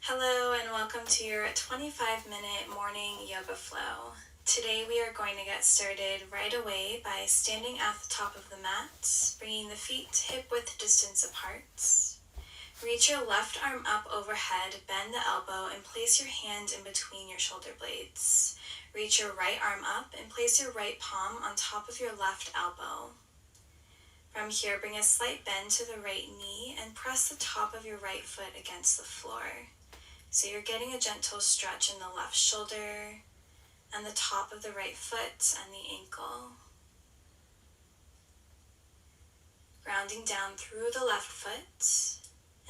Hello and welcome to your 25-minute morning yoga flow. Today we are going to get started right away by standing at the top of the mat, bringing the feet hip-width distance apart. Reach your left arm up overhead, bend the elbow, and place your hand in between your shoulder blades. Reach your right arm up and place your right palm on top of your left elbow. From here, bring a slight bend to the right knee and press the top of your right foot against the floor. So you're getting a gentle stretch in the left shoulder and the top of the right foot and the ankle. Grounding down through the left foot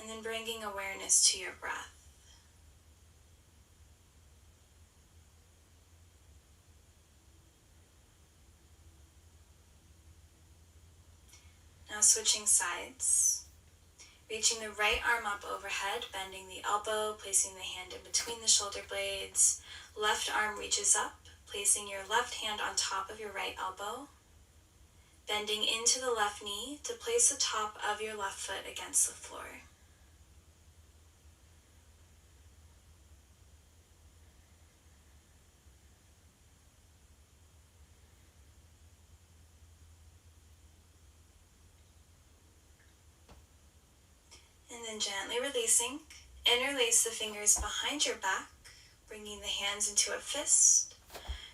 and then bringing awareness to your breath. Now switching sides. Reaching the right arm up overhead, bending the elbow, placing the hand in between the shoulder blades. Left arm reaches up, placing your left hand on top of your right elbow. Bending into the left knee to place the top of your left foot against the floor. And then gently releasing, interlace the fingers behind your back, bringing the hands into a fist.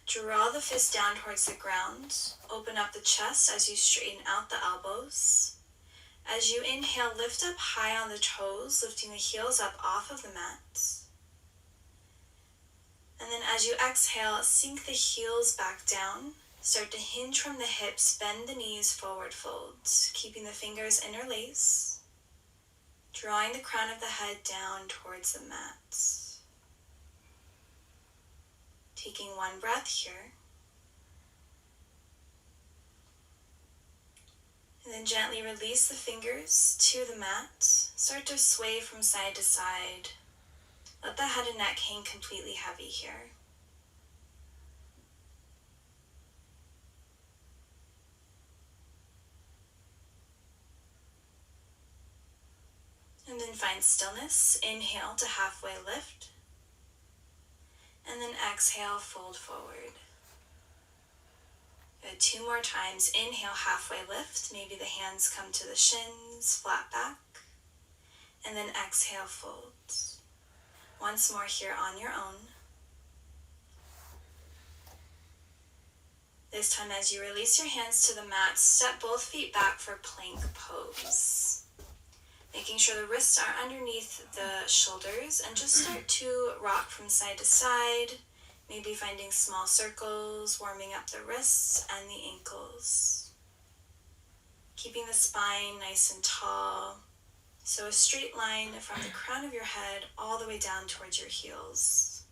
Draw the fist down towards the ground. Open up the chest as you straighten out the elbows. As you inhale, lift up high on the toes, lifting the heels up off of the mat. And then as you exhale, sink the heels back down. Start to hinge from the hips, bend the knees, forward fold, keeping the fingers interlace. Drawing the crown of the head down towards the mat. Taking one breath here. And then gently release the fingers to the mat. Start to sway from side to side. Let the head and neck hang completely heavy here. And then find stillness. Inhale to halfway lift. And then exhale, fold forward. Good. 2 more times. Inhale, halfway lift. Maybe the hands come to the shins, flat back. And then exhale, fold. Once more here on your own. This time as you release your hands to the mat, step both feet back for plank pose. Making sure the wrists are underneath the shoulders and just start to rock from side to side, maybe finding small circles, warming up the wrists and the ankles. Keeping the spine nice and tall, so a straight line from the crown of your head all the way down towards your heels.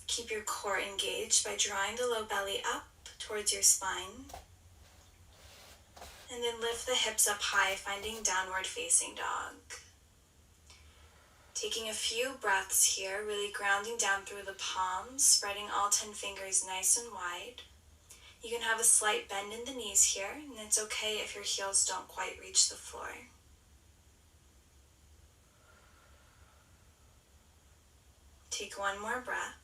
Keep your core engaged by drawing the low belly up towards your spine. And then lift the hips up high, finding downward facing dog. Taking a few breaths here, really grounding down through the palms, spreading all 10 fingers nice and wide. You can have a slight bend in the knees here, and it's okay if your heels don't quite reach the floor. Take one more breath.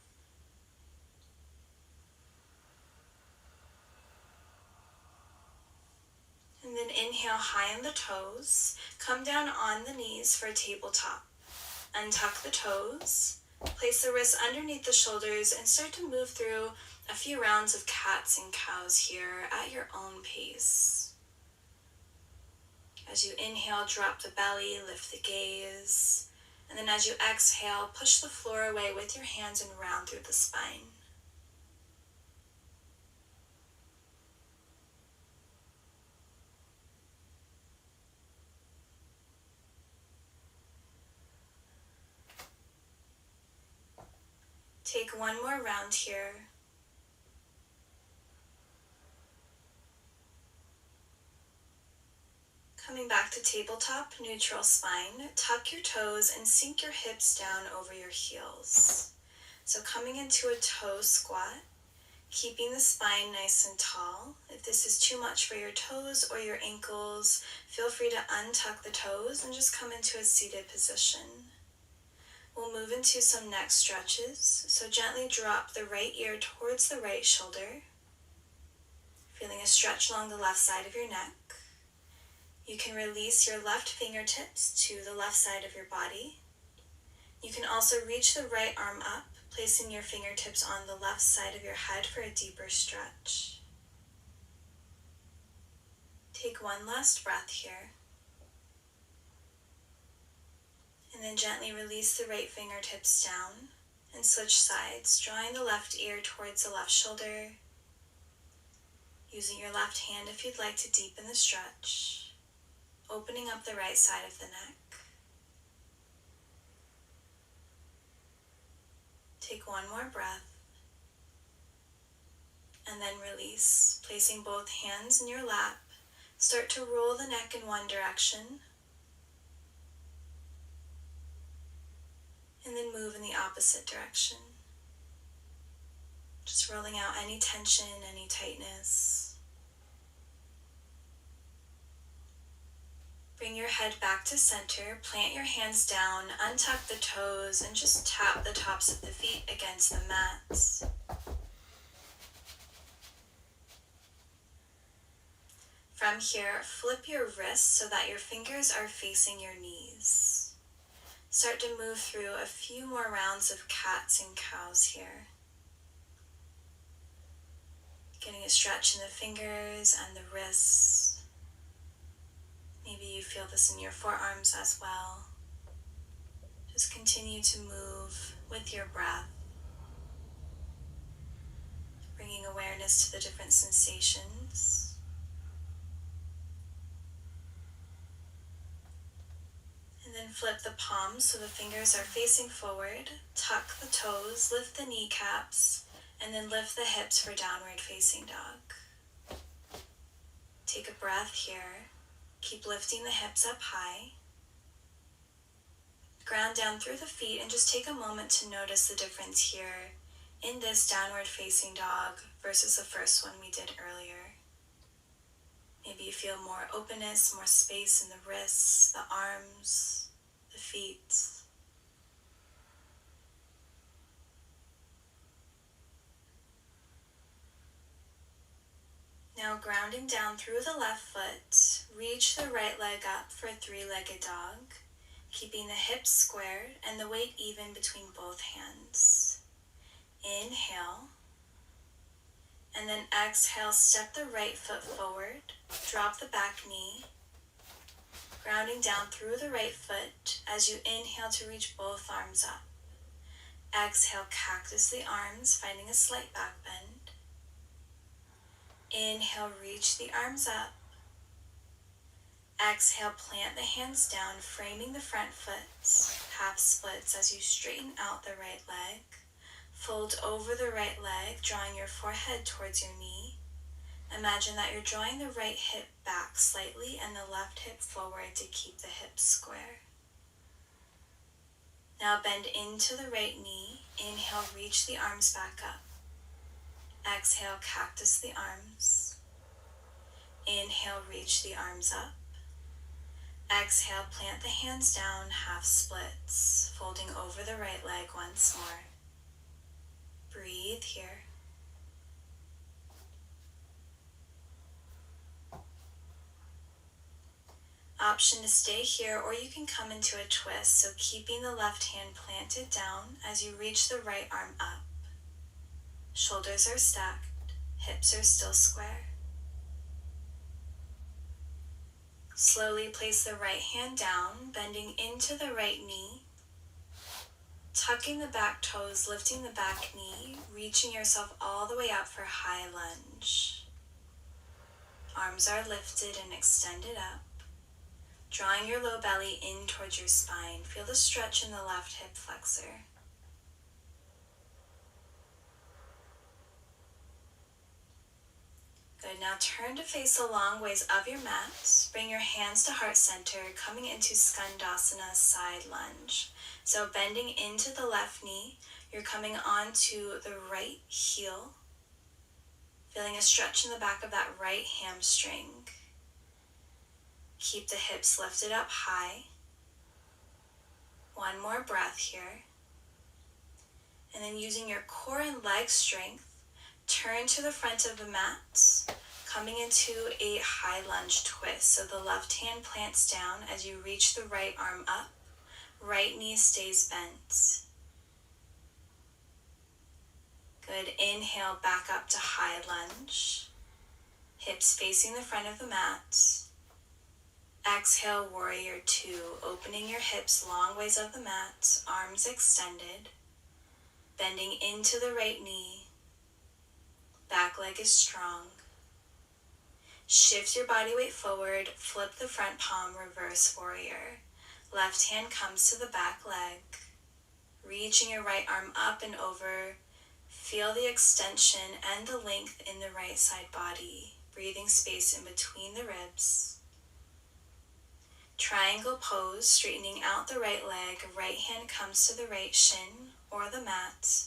And then inhale high on the toes. Come down on the knees for a tabletop. Untuck the toes. Place the wrists underneath the shoulders and start to move through a few rounds of cats and cows here at your own pace. As you inhale, drop the belly, lift the gaze. And then as you exhale, push the floor away with your hands and round through the spine. Take one more round here. Coming back to tabletop, neutral spine. Tuck your toes and sink your hips down over your heels. So coming into a toe squat, keeping the spine nice and tall. If this is too much for your toes or your ankles, feel free to untuck the toes and just come into a seated position. We'll move into some neck stretches, so gently drop the right ear towards the right shoulder, feeling a stretch along the left side of your neck. You can release your left fingertips to the left side of your body. You can also reach the right arm up, placing your fingertips on the left side of your head for a deeper stretch. Take one last breath here. And then gently release the right fingertips down and switch sides, drawing the left ear towards the left shoulder, using your left hand if you'd like to deepen the stretch, opening up the right side of the neck. Take one more breath, and then release, placing both hands in your lap. Start to roll the neck in one direction, and then move in the opposite direction. Just rolling out any tension, any tightness. Bring your head back to center, plant your hands down, untuck the toes, and just tap the tops of the feet against the mats. From here, flip your wrists so that your fingers are facing your knees. Start to move through a few more rounds of cats and cows here. Getting a stretch in the fingers and the wrists. Maybe you feel this in your forearms as well. Just continue to move with your breath, bringing awareness to the different sensations. And then flip the palms so the fingers are facing forward. Tuck the toes, lift the kneecaps, and then lift the hips for downward facing dog. Take a breath here. Keep lifting the hips up high. Ground down through the feet and just take a moment to notice the difference here in this downward facing dog versus the first one we did earlier. Maybe you feel more openness, more space in the wrists, the arms, the feet. Now grounding down through the left foot, reach the right leg up for a three-legged dog, keeping the hips squared and the weight even between both hands. Inhale, and then exhale, step the right foot forward, drop the back knee, grounding down through the right foot as you inhale to reach both arms up. Exhale, cactus the arms, finding a slight back bend. Inhale, reach the arms up. Exhale, plant the hands down, framing the front foot, half splits as you straighten out the right leg. Fold over the right leg, drawing your forehead towards your knee. Imagine that you're drawing the right hip back slightly and the left hip forward to keep the hips square. Now bend into the right knee. Inhale, reach the arms back up. Exhale, cactus the arms. Inhale, reach the arms up. Exhale, plant the hands down, half splits, folding over the right leg once more. Breathe here. Option to stay here, or you can come into a twist, so keeping the left hand planted down as you reach the right arm up. Shoulders are stacked, hips are still square. Slowly place the right hand down, bending into the right knee. Tucking the back toes, lifting the back knee, reaching yourself all the way up for high lunge. Arms are lifted and extended up. Drawing your low belly in towards your spine. Feel the stretch in the left hip flexor. Good, now turn to face the long ways of your mat. Bring your hands to heart center, coming into Skandasana side lunge. So bending into the left knee, you're coming onto the right heel. Feeling a stretch in the back of that right hamstring. Keep the hips lifted up high. One more breath here. And then using your core and leg strength, turn to the front of the mat, coming into a high lunge twist. So the left hand plants down as you reach the right arm up. Right knee stays bent. Good. Inhale back up to high lunge. Hips facing the front of the mat. Exhale, warrior two, opening your hips long ways of the mat, arms extended, bending into the right knee. Back leg is strong. Shift your body weight forward, flip the front palm, reverse warrior. Left hand comes to the back leg. Reaching your right arm up and over. Feel the extension and the length in the right side body. Breathing space in between the ribs. Triangle pose, straightening out the right leg. Right hand comes to the right shin or the mat.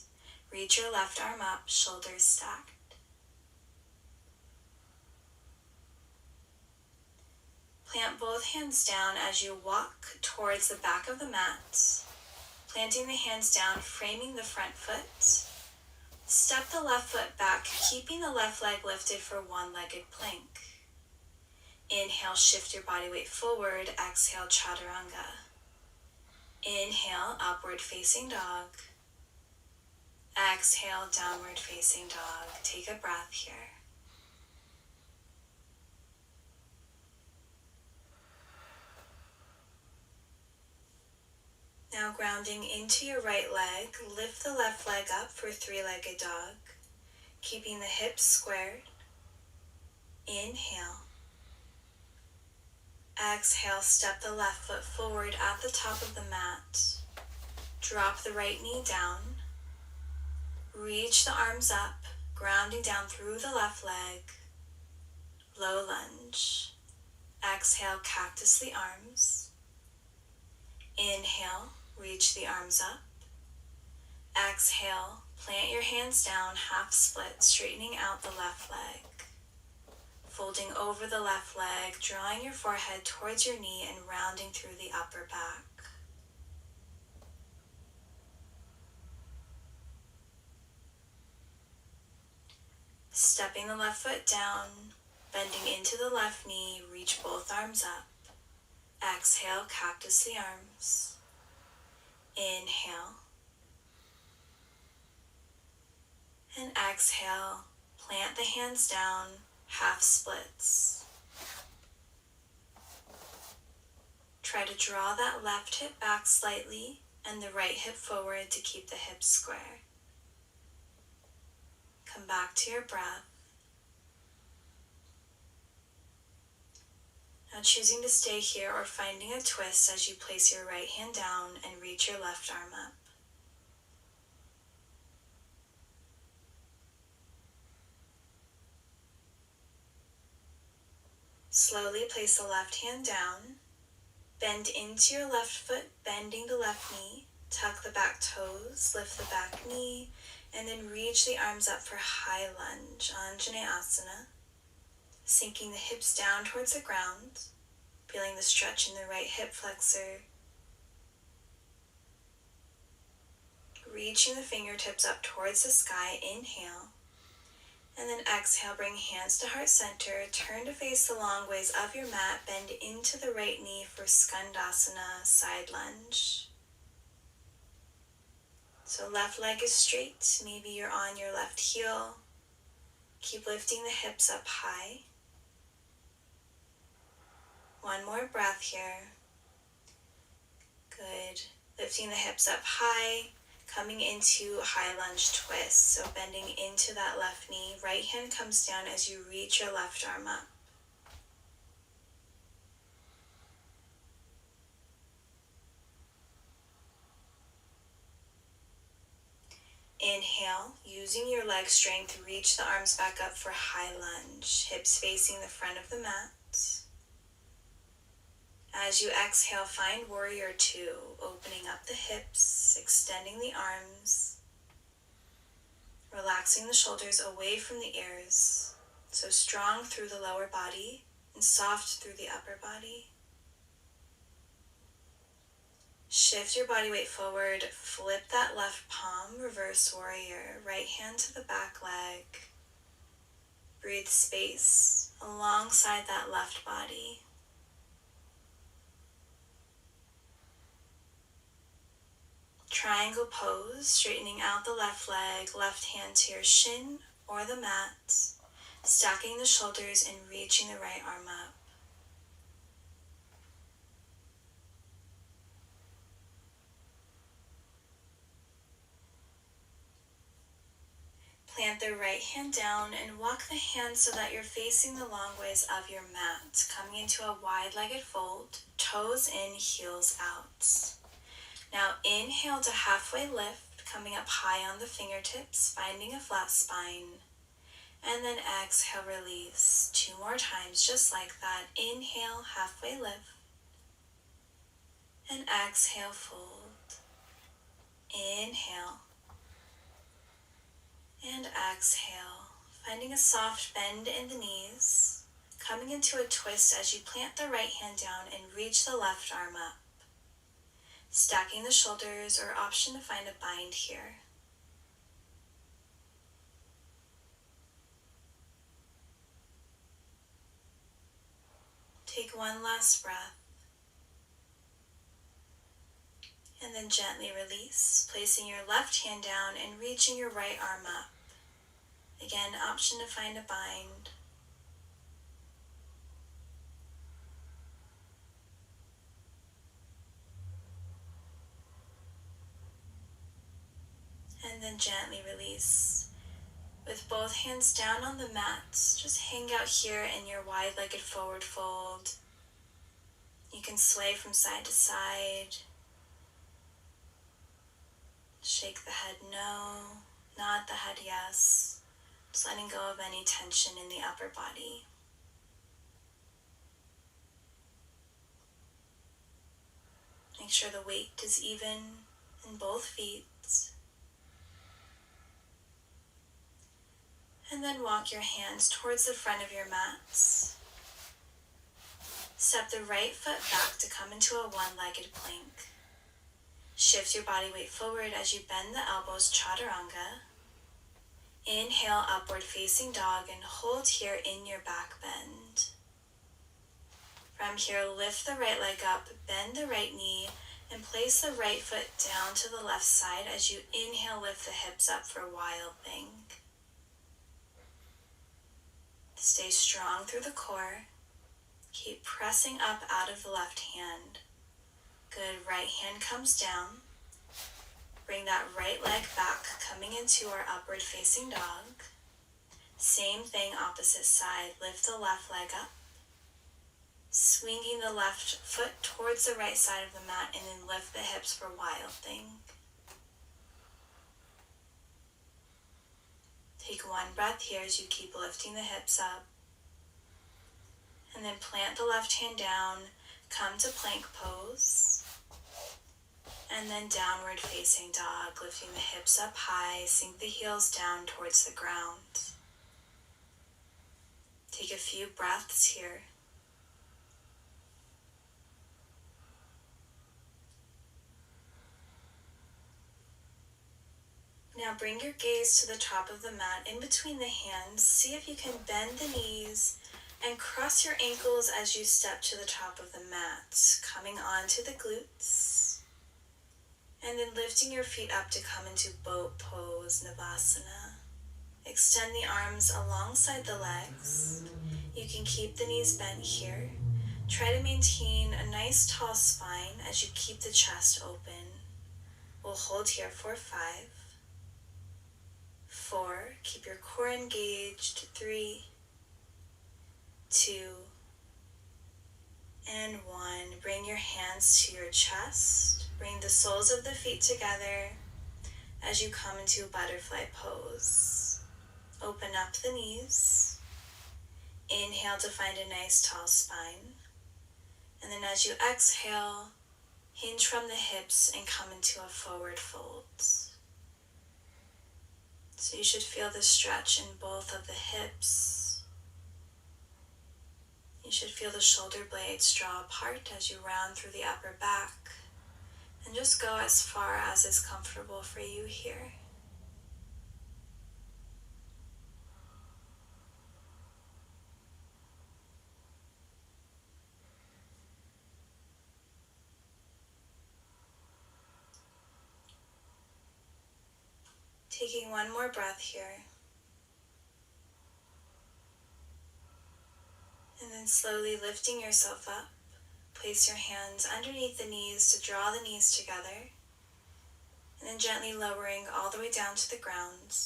Reach your left arm up, shoulders stacked. Plant both hands down as you walk towards the back of the mat. Planting the hands down, framing the front foot. Step the left foot back, keeping the left leg lifted for one-legged plank. Inhale, shift your body weight forward. Exhale, chaturanga. Inhale, upward facing dog. Exhale, downward facing dog. Take a breath here. Now grounding into your right leg, lift the left leg up for three-legged dog, keeping the hips squared. Inhale. Exhale, step the left foot forward at the top of the mat. Drop the right knee down. Reach the arms up, grounding down through the left leg. Low lunge. Exhale, cactus the arms. Inhale, reach the arms up. Exhale, plant your hands down, half split, straightening out the left leg. Folding over the left leg, drawing your forehead towards your knee and rounding through the upper back. Stepping the left foot down, bending into the left knee, reach both arms up. Exhale, cactus the arms. Inhale. And exhale, plant the hands down, half splits. Try to draw that left hip back slightly and the right hip forward to keep the hips square. Come back to your breath. Now choosing to stay here or finding a twist as you place your right hand down and reach your left arm up. Slowly place the left hand down, bend into your left foot, bending the left knee, tuck the back toes, lift the back knee, and then reach the arms up for high lunge, Anjaneyasana, sinking the hips down towards the ground, feeling the stretch in the right hip flexor, reaching the fingertips up towards the sky, inhale. And then exhale, bring hands to heart center, turn to face the long ways of your mat, bend into the right knee for Skandasana, side lunge. So left leg is straight, maybe you're on your left heel. Keep lifting the hips up high. One more breath here. Good. Lifting the hips up high. Coming into high lunge twist, so bending into that left knee, right hand comes down as you reach your left arm up. Inhale, using your leg strength, reach the arms back up for high lunge, hips facing the front of the mat. As you exhale, find warrior two, opening up the hips, extending the arms. relaxing the shoulders away from the ears, so strong through the lower body and soft through the upper body. Shift your body weight forward, flip that left palm, reverse warrior, right hand to the back leg. Breathe space alongside that left body. Triangle pose, straightening out the left leg, left hand to your shin or the mat, stacking the shoulders and reaching the right arm up. Plant the right hand down and walk the hands so that you're facing the long ways of your mat, coming into a wide-legged fold, toes in, heels out. Now inhale to halfway lift, coming up high on the fingertips, finding a flat spine. And then exhale, release. 2 more times, just like that. Inhale, halfway lift. And exhale, fold. Inhale. And exhale, finding a soft bend in the knees, coming into a twist as you plant the right hand down and reach the left arm up. Stacking the shoulders, or option to find a bind here. Take one last breath. And then gently release, placing your left hand down and reaching your right arm up. Again, option to find a bind. And then gently release. With both hands down on the mat, just hang out here in your wide-legged forward fold. You can sway from side to side. Shake the head no, nod the head yes. Just letting go of any tension in the upper body. Make sure the weight is even in both feet. And then walk your hands towards the front of your mats. Step the right foot back to come into a one-legged plank. Shift your body weight forward as you bend the elbows, chaturanga. Inhale, upward facing dog, and hold here in your back bend. From here, lift the right leg up, bend the right knee, and place the right foot down to the left side as you inhale, lift the hips up for wild thing. Stay strong through the core. Keep pressing up out of the left hand. Good, right hand comes down. Bring that right leg back, coming into our upward facing dog. Same thing, opposite side. Lift the left leg up. Swinging the left foot towards the right side of the mat, and then lift the hips for wild thing. Take one breath here as you keep lifting the hips up. And then plant the left hand down, come to plank pose. And then downward facing dog, lifting the hips up high, sink the heels down towards the ground. Take a few breaths here. Now bring your gaze to the top of the mat, in between the hands. See if you can bend the knees and cross your ankles as you step to the top of the mat, coming onto the glutes. And then lifting your feet up to come into boat pose, Navasana. Extend the arms alongside the legs. You can keep the knees bent here. Try to maintain a nice tall spine as you keep the chest open. We'll hold here for 5, 4, keep your core engaged, 3, 2, and 1. Bring your hands to your chest. Bring the soles of the feet together as you come into a butterfly pose. Open up the knees. Inhale to find a nice tall spine. And then as you exhale, hinge from the hips and come into a forward fold. So you should feel the stretch in both of the hips. You should feel the shoulder blades draw apart as you round through the upper back, and just go as far as is comfortable for you here. Taking one more breath here. And then slowly lifting yourself up. Place your hands underneath the knees to draw the knees together. And then gently lowering all the way down to the ground,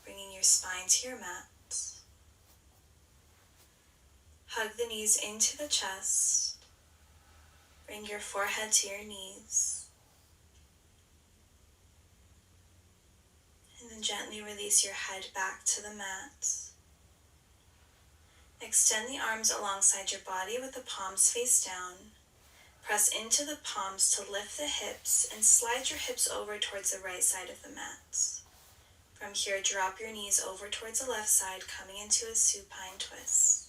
bringing your spine to your mat. Hug the knees into the chest. Bring your forehead to your knees. And then gently release your head back to the mat. Extend the arms alongside your body with the palms face down. Press into the palms to lift the hips and slide your hips over towards the right side of the mat. From here, drop your knees over towards the left side, coming into a supine twist.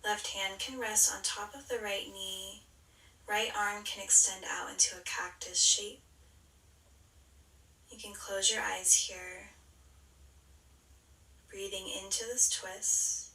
Left hand can rest on top of the right knee. Right arm can extend out into a cactus shape. You can close your eyes here, breathing into this twist.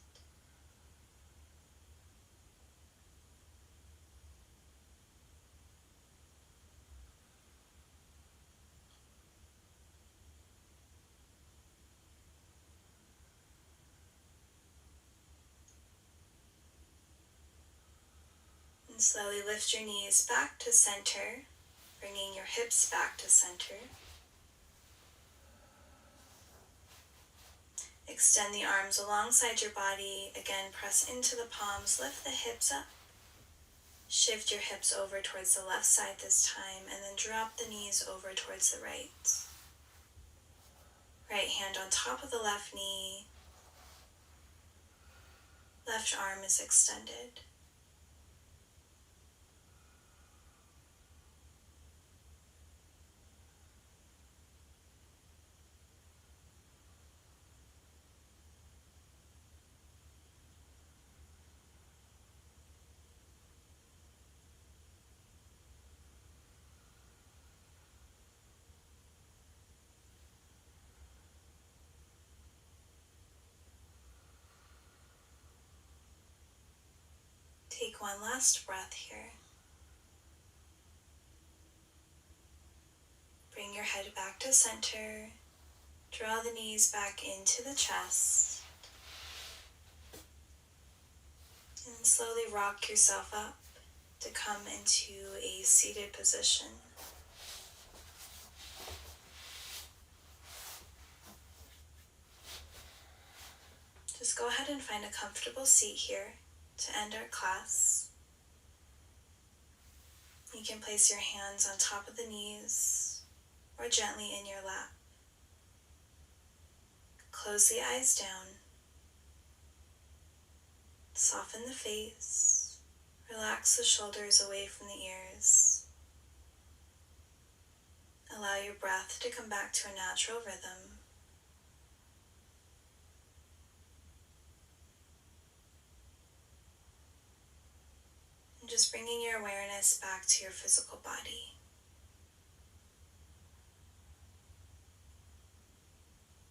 And slowly lift your knees back to center, bringing your hips back to center. Extend the arms alongside your body. Again, press into the palms, lift the hips up. Shift your hips over towards the left side this time, and then drop the knees over towards the right. Right hand on top of the left knee. Left arm is extended. Take one last breath here. Bring your head back to center. Draw the knees back into the chest. And then slowly rock yourself up to come into a seated position. Just go ahead and find a comfortable seat here to end our class. You can place your hands on top of the knees or gently in your lap. Close the eyes down. Soften the face. Relax the shoulders away from the ears. Allow your breath to come back to a natural rhythm. And just bringing your awareness back to your physical body.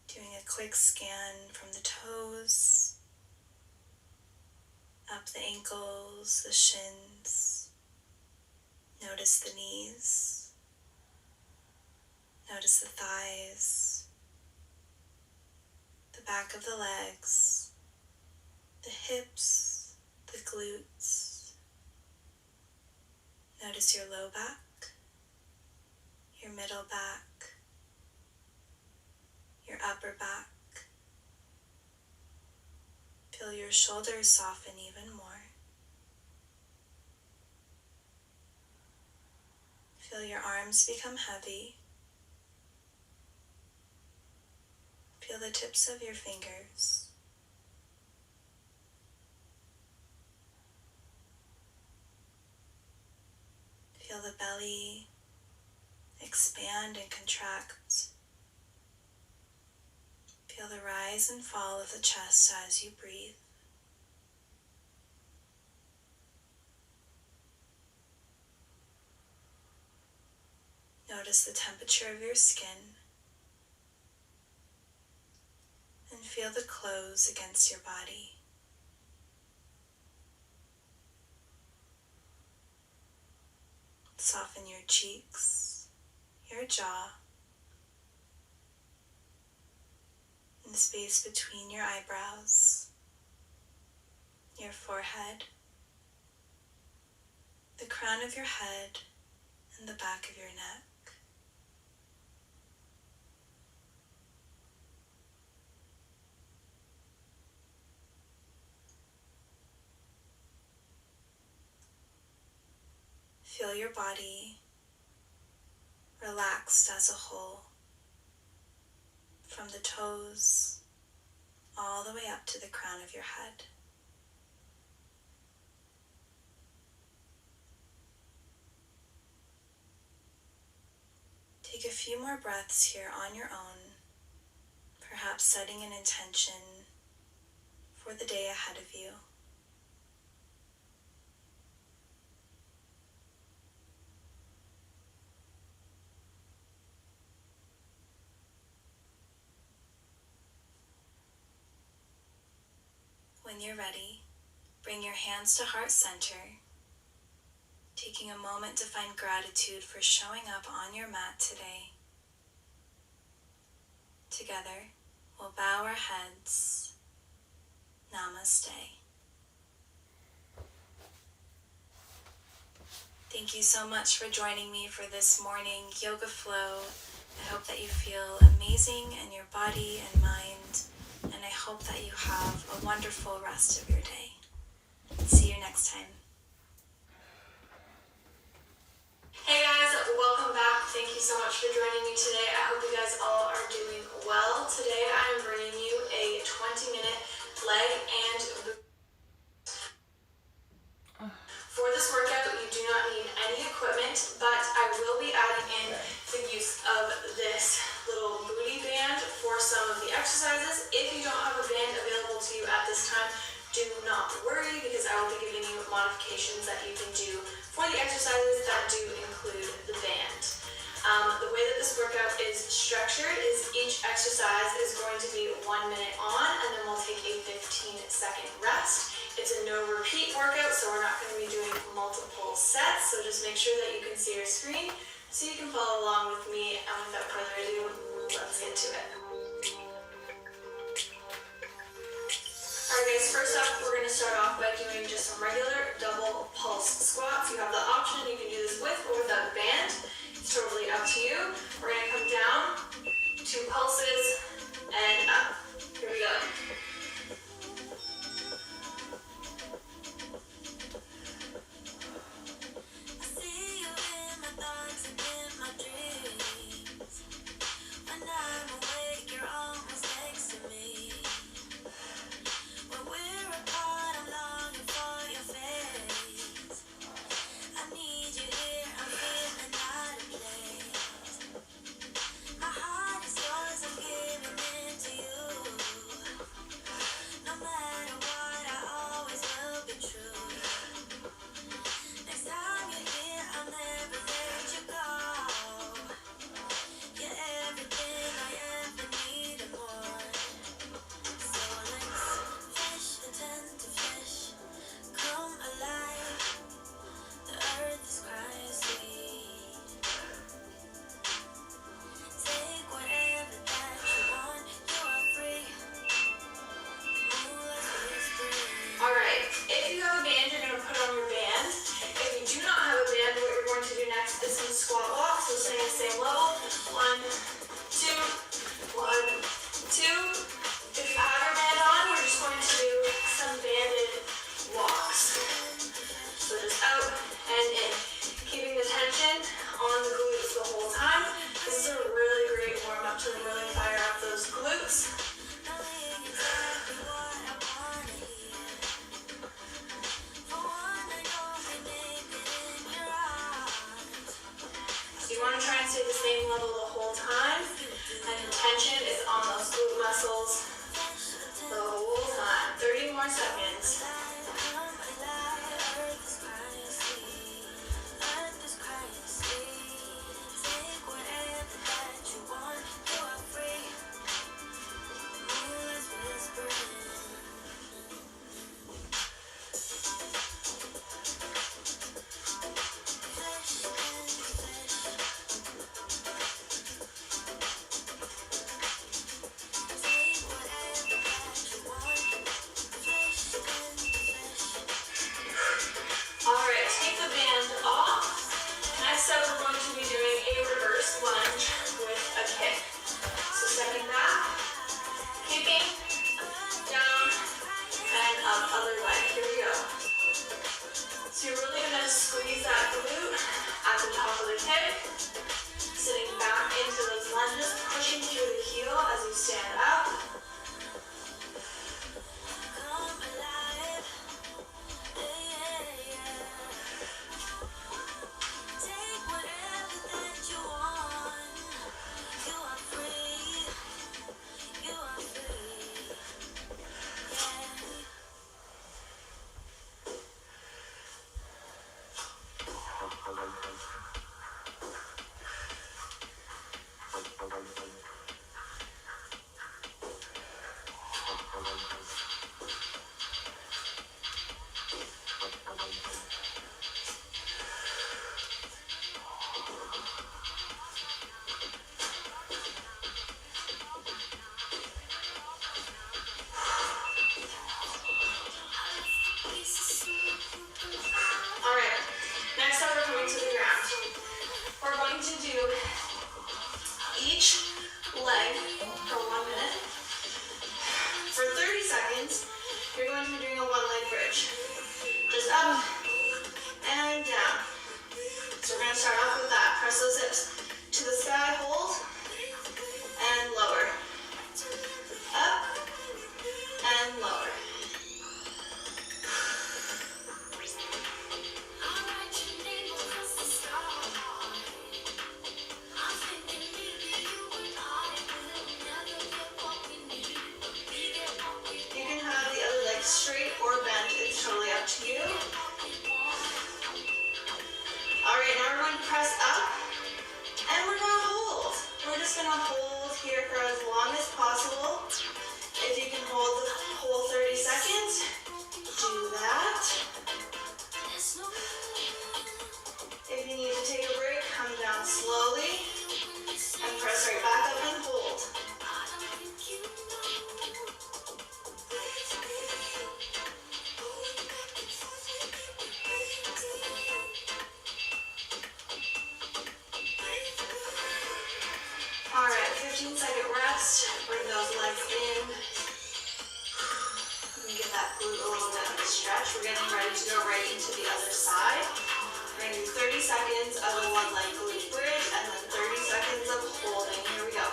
Doing a quick scan from the toes, up the ankles, the shins. Notice the knees. Notice the thighs, the back of the legs, the hips, the glutes. Notice your low back, your middle back, your upper back. Feel your shoulders soften even more. Feel your arms become heavy. Feel the tips of your fingers. Feel the belly expand and contract. Feel the rise and fall of the chest as you breathe. Notice the temperature of your skin and feel the clothes against your body. Soften your cheeks, your jaw, and the space between your eyebrows, your forehead, the crown of your head, and the back of your neck. Feel your body relaxed as a whole, from the toes all the way up to the crown of your head. Take a few more breaths here on your own, perhaps setting an intention for the day ahead of you. When you're ready, bring your hands to heart center, taking a moment to find gratitude for showing up on your mat today. Together, we'll bow our heads. Namaste. Thank you so much for joining me for this morning yoga flow. I hope that you feel amazing in your body and mind, and I hope that you have a wonderful rest of your day. See you next time. Hey guys, welcome back. Thank you so much for joining me today. I hope you guys all are doing well. Today I'm bringing you a 20-minute leg and for this workout, you do not need any equipment, but I will be adding in the use of this little booty band for some of the exercises. If you don't have a band available to you at this time, do not worry, because I will be giving you modifications that you can do for the exercises that do include the band. The way that this workout is structured is each exercise is going to be 1 minute on, and then we'll take a 15-second rest. It's a no repeat workout, so we're not going to be doing multiple sets, so just make sure that you can see your screen so you can follow along with me, and without further ado, let's get to it. Alright guys, first up, we're going to start off by doing just some regular double pulse squats. You have the option, you can do this with or without a band. It's totally up to you. We're going to come down, 2 pulses, and up. Here we go. Try and stay the same level the whole time, and the tension is on those glute muscles more seconds. Alright, take the band off. Next up, we're going to be doing a reverse lunge with a kick. So stepping back, kicking, down, and up, other leg. Here we go. So you're really going to squeeze that glute at the top of the kick, sitting back into those lunges, pushing through the heel as you stand up. Alright, next up we're coming to the ground. We're going to do each leg for 1 minute. For 30 seconds, you're going to be doing a one-leg bridge. Just up and down. So we're going to start off with that. Press those hips to the sky, hold, and lower. Up and lower. Straight or bent, it's totally up to you. Alright, now we're going to press up and we're going to hold. We're just going to hold here for as long as possible. If you can hold the whole 30 seconds, do that. If you need to take a break, come down slowly and press right back up and hold. Alright, 15-second rest. Bring those legs in. You can give that glute a little bit of a stretch. We're getting ready to go right into the other side. We're going to do 30 seconds of a one-leg glute bridge and then 30 seconds of holding. Here we go.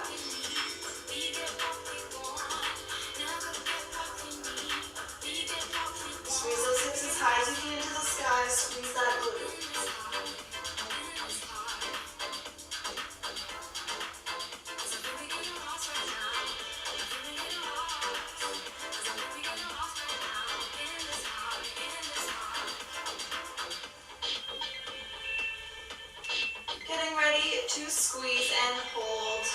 Squeeze those hips as high as you can into the sky. Squeeze that glute. Getting ready to squeeze and hold.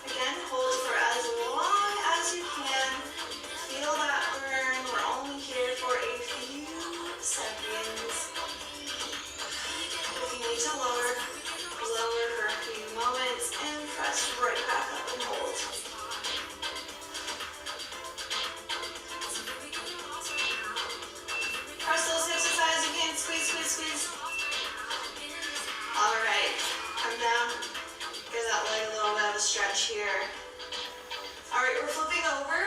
Again, hold for as long as you can. Feel that burn. We're only here for a few seconds. If you need to lower, lower for a few moments and press right back up and hold. Press those hips as high as you can. Squeeze, squeeze, squeeze. Alright, come down. Give that leg a little bit of a stretch here. Alright, we're flipping over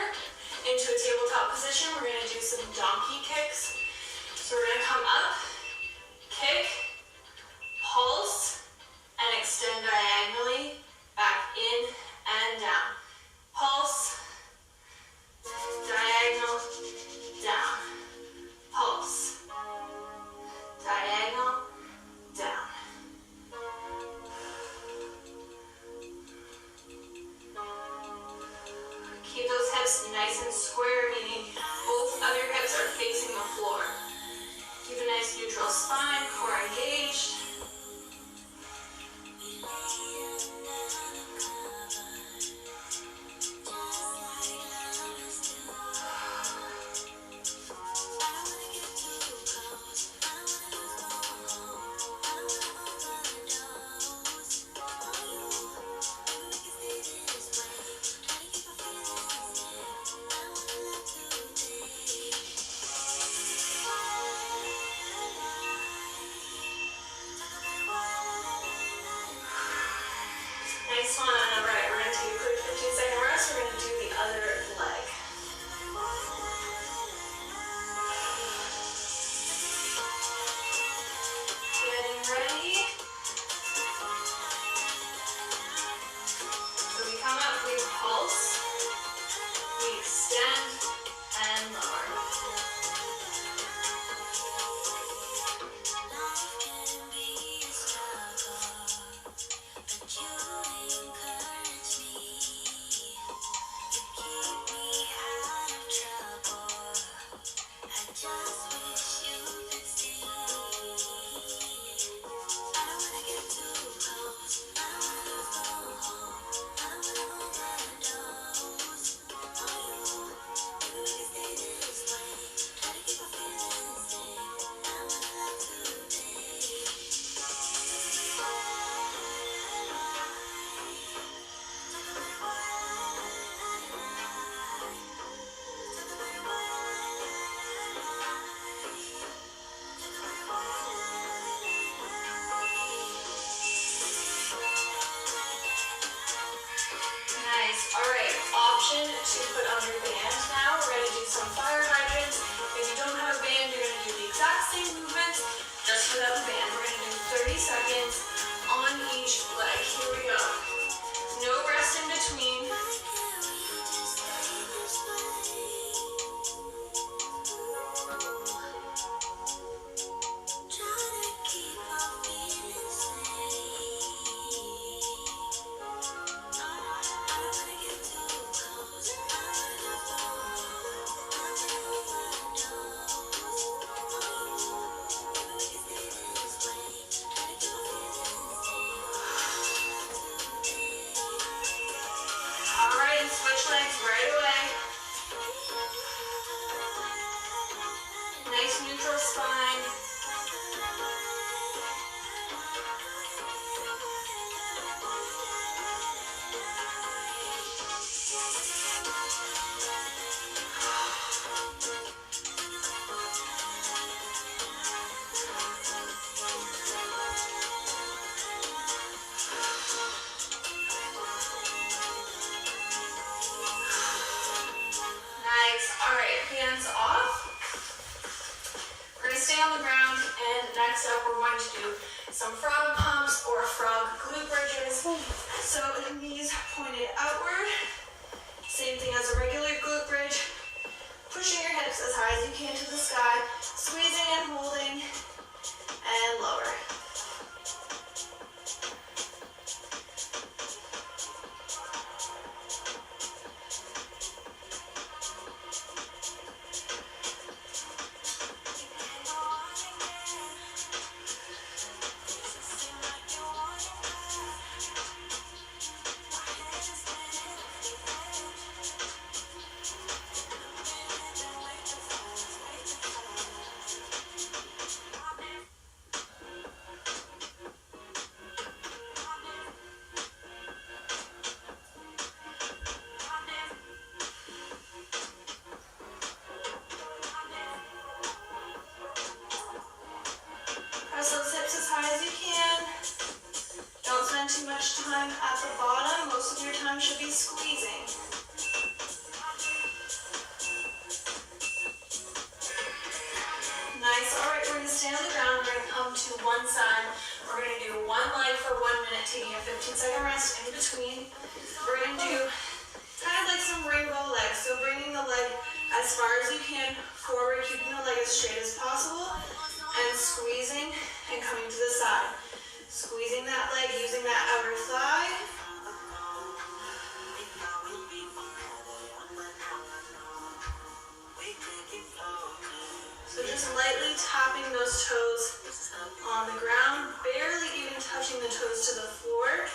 into a tabletop position. We're going to do some donkey kicks. So we're going to come up, kick, pulse, and extend diagonally, back in and down. Pulse, diagonal, down. Pulse, diagonal, down. nice and square, meaning both of your hips are facing the floor. Keep a nice neutral spine, core engaged. Nice one. All right, we're going to take a quick 15-second rest. We're going to do the other leg. Getting ready. So we come up, we pulse, we extend, and lower. Nice. All right, option to put on your band now. We're going to do some fire hydrants. If you don't have a band, you're going to do the exact same movements, just without a band. We're going to do 30 seconds on each leg. Here we go. No rest in between. All right, and switch legs right away. Nice neutral spine. Nice. All right, hands off. We're going to stay on the ground, and next up we're going to do some frog pumps or frog glute bridges. So knees pointed outward. Same thing as a regular glute bridge. Pushing your hips as high as you can to the sky, squeezing and holding, and lower. Press those hips as high as you can. Don't spend too much time at the bottom. Most of your time should be squeezing. Nice. All right, we're going to stay on the ground. We're going to come to one side. We're going to do one leg for 1 minute, taking a 15-second rest in between. We're going to do kind of like some rainbow legs. So bringing the leg as far as you can forward, keeping the leg as straight as possible, and squeezing and coming to the side. Squeezing that leg, using that outer thigh. lightly tapping those toes on the ground, barely even touching the toes to the floor.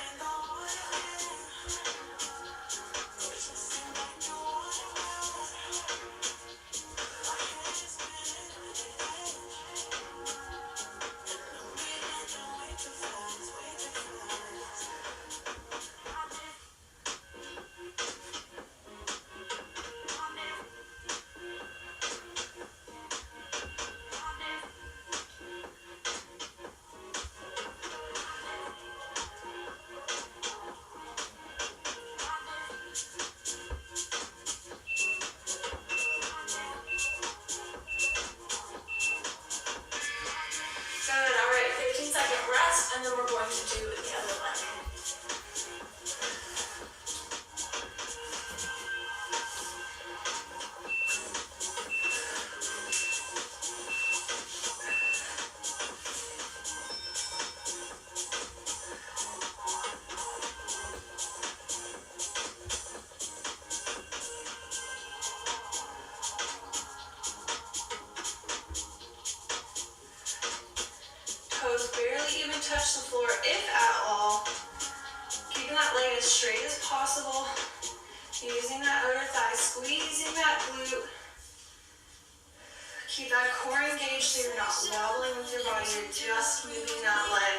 Good, all right, 15-second rest, and then we're going to do the other leg. Toes barely even touch the floor, if at all. Keeping that leg as straight as possible. Using that outer thigh, squeezing that glute. Keep that core engaged so you're not wobbling with your body, you're just moving that leg.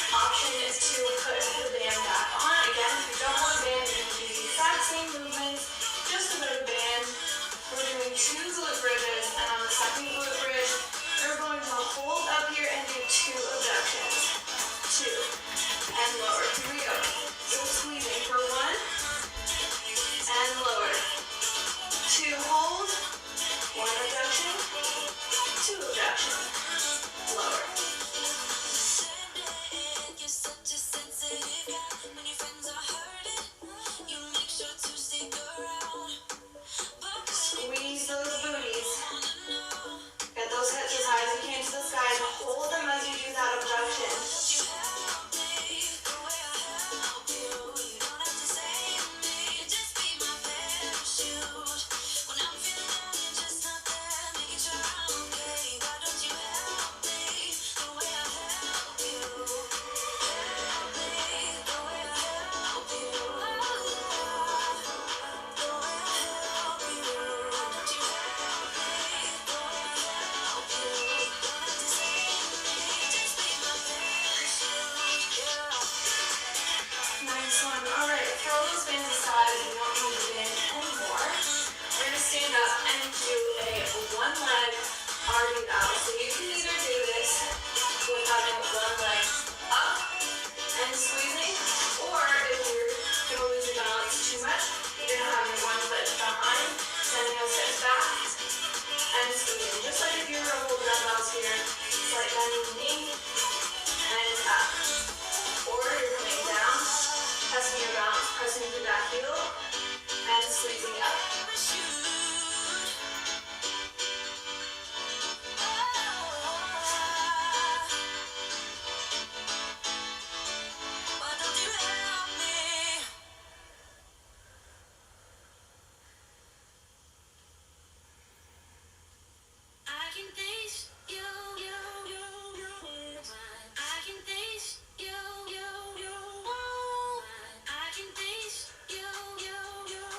Option is to put the band back on. Again, if you don't want a band, you're going to do the exact same movements, just without a band. We're doing 2 glute bridges, and on the second glute bridge, we're going to hold up here and do 2 abductions. 2, and lower. Here we go. So squeezing for 1, and lower. 2, hold. 1 abduction. 2 abduction. Lower. Squeeze those booties. Get those hips as high as you can to the sky and hold them as you do that abduction. Nice one. All right, throw those bands aside if you don't need the band anymore. We're going to stand up and do a 1-leg RDL. So you can either do this with having 1 leg up and squeezing, or if you're going to lose your balance too much, you're going to have your 1 foot behind, sending those hips back, and squeezing. Just like if you were to hold dumbbells here, slight bend in the knee, and up. Or you're coming down, testing your balance, pressing through that heel, and squeezing up.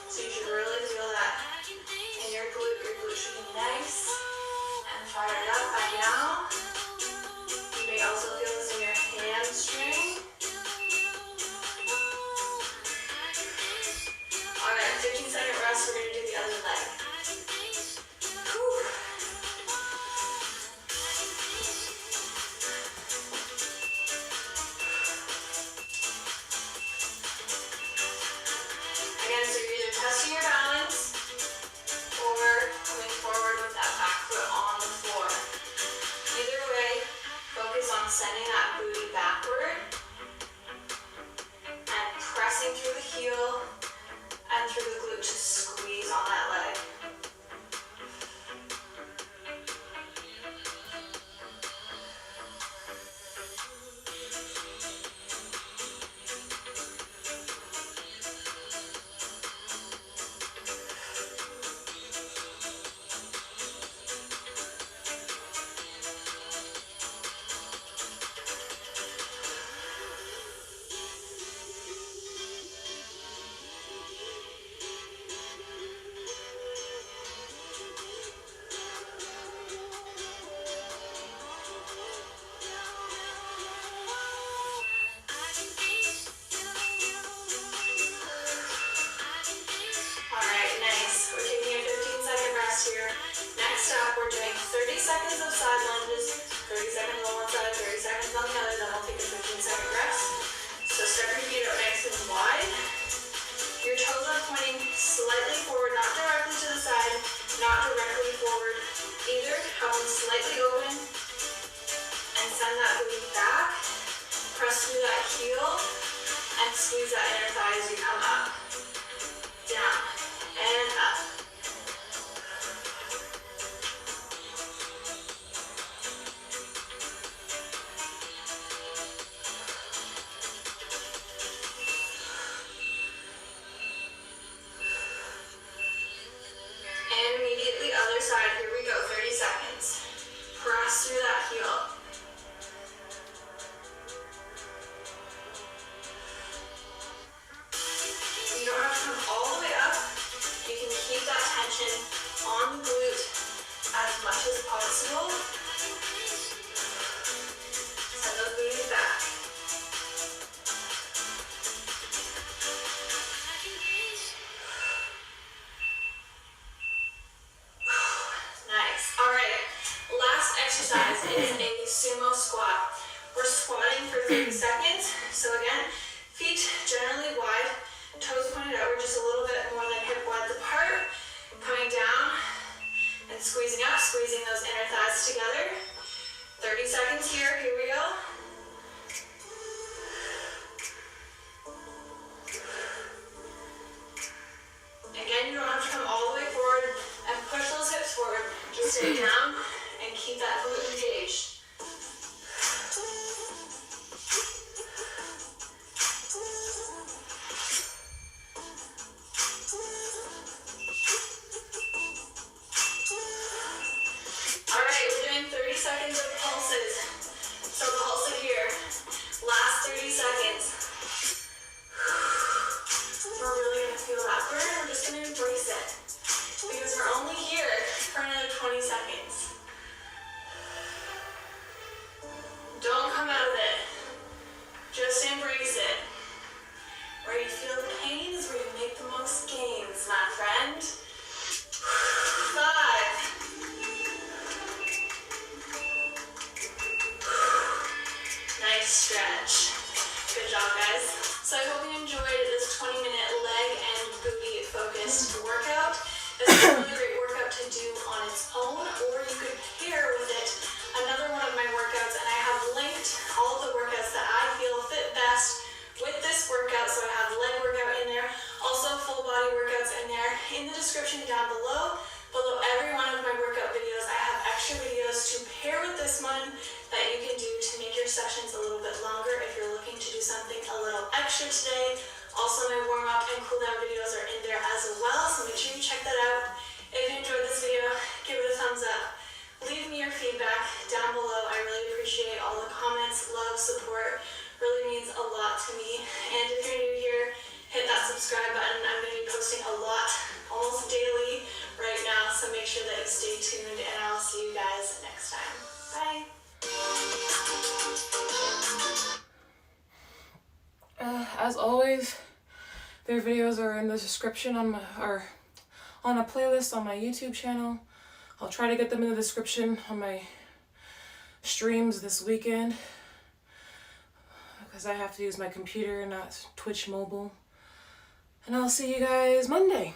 So you should really feel that in your glute. Your glute should be nice and fired up by now. You may also feel this in your hamstring. Alright, 15-second rest. We're going to do the other leg. Whew. Again, so you're either testing your balance or coming forward with that back foot on the floor. directly forward. Either have them slightly open and send that booty back. Press through that heel and squeeze that inner thigh as you come up. Down and up. And immediately other side. Here we go, 30 seconds. Press through that heel. You don't have to come all the way up. You can keep that tension on the glute as much as possible. Send those booties back. Nice. All right. Last exercise is a sumo squat. We're squatting for 30 seconds. So again, feet generally wide, toes pointed outward just a little bit more than hip width apart. Coming down and squeezing up, squeezing those inner thighs together. 30 seconds here. Here we go. Again, you don't have to come all the way forward and push those hips forward. Just stay down and keep that glute engaged. All right, we're doing 30 seconds of pulses. So pulse it here. Last 30 seconds. We're really going to feel that burn. We're just going to embrace it because we're only here for another 20 seconds. Don't come out of it. Just embrace it. Where you feel the pain is where you make the most gains, my friend. 5. Nice stretch. Good job, guys. So I hope you enjoyed this 20-minute leg and booty focused workout. This is a really great workout to do on its own, or you could pair with it another one of my workouts, and I have linked all of the workouts that I feel fit best with this workout. So I have leg workout in there, also full body workouts in there. In the description down below every one of my workout videos, I have extra videos to pair with this one that you can do to make your sessions a little bit longer if you're looking to do something a little extra today. Also, my warm-up and cool-down videos are in there as well, so make sure you check that out. If you enjoyed this video, give it a thumbs up. Leave me your feedback down below. I really appreciate all the comments, love, support. Really means a lot to me. And if you're new here, hit that subscribe button. I'm going to be posting a lot, almost daily right now, so make sure that you stay tuned, and I'll see you guys next time. Bye. As always, their videos are in the description on a playlist on my YouTube channel. I'll try to get them in the description on my streams this weekend because I have to use my computer, not Twitch mobile. And I'll see you guys Monday.